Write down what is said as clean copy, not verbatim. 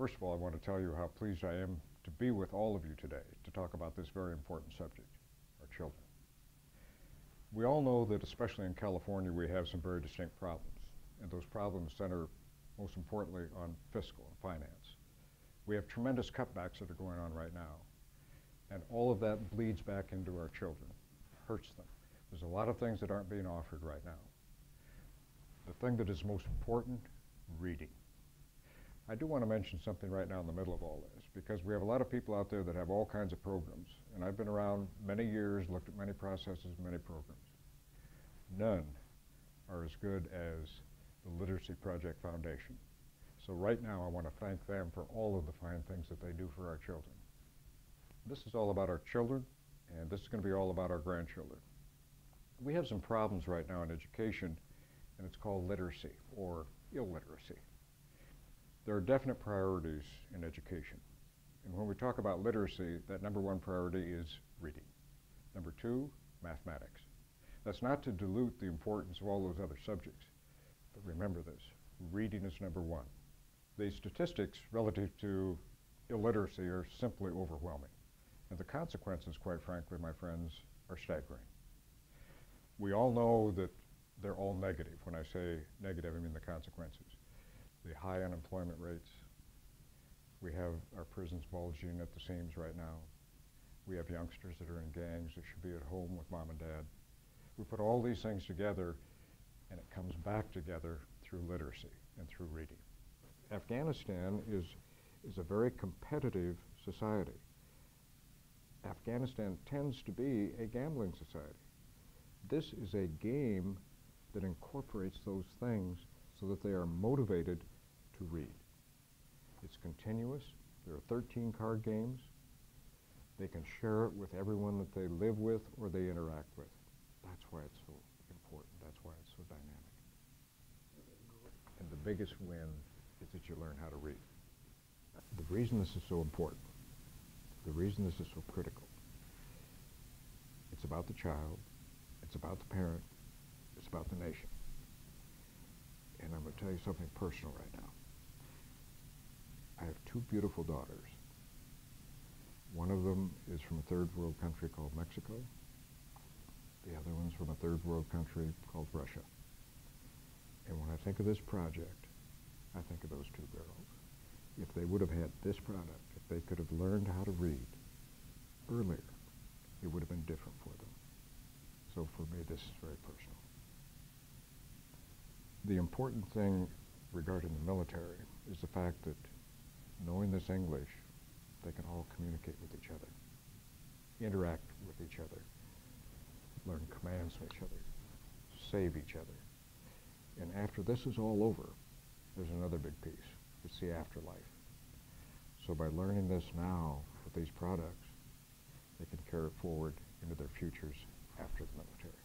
First of all, I want to tell you how pleased I am to be with all of you today to talk about this very important subject, our children. We all know that, especially in California, we have some very distinct problems, and those problems center most importantly on fiscal and finance. We have tremendous cutbacks that are going on right now, and all of that bleeds back into our children, hurts them. There's a lot of things that aren't being offered right now. The thing that is most important, reading. I do want to mention something right now in the middle of all this, because we have a lot of people out there that have all kinds of programs, and I've been around many years, looked at many processes, many programs. None are as good as the Literacy Project Foundation. So right now I want to thank them for all of the fine things that they do for our children. This is all about our children, and this is going to be all about our grandchildren. We have some problems right now in education, and it's called literacy or illiteracy. There are definite priorities in education. And when we talk about literacy, that number one priority is reading. Number two, mathematics. That's not to dilute the importance of all those other subjects, but remember this, reading is number one. The statistics relative to illiteracy are simply overwhelming. And the consequences, quite frankly, my friends, are staggering. We all know that they're all negative. When I say negative, I mean the consequences. The high unemployment rates. We have our prisons bulging at the seams right now. We have youngsters that are in gangs that should be at home with mom and dad. We put all these things together, and it comes back together through literacy and through reading. Afghanistan is a very competitive society. Afghanistan tends to be a gambling society. This is a game that incorporates those things so that they are motivated to read. It's continuous. There are 13 card games. They can share it with everyone that they live with or they interact with. That's why it's so important. That's why it's so dynamic. And the biggest win is that you learn how to read. The reason this is so important, the reason this is so critical, it's about the child, it's about the parent, it's about the nation. And I'm going to tell you something personal right now. I have two beautiful daughters. One of them is from a third world country called Mexico. The other one's from a third world country called Russia. And when I think of this project, I think of those two girls. If they would have had this product, if they could have learned how to read earlier, it would have been different for them. So for me, this is very personal. The important thing regarding the military is the fact that knowing this English, they can all communicate with each other, interact with each other, learn commands from each other, save each other. And after this is all over, there's another big piece. It's the afterlife. So by learning this now with these products, they can carry it forward into their futures after the military.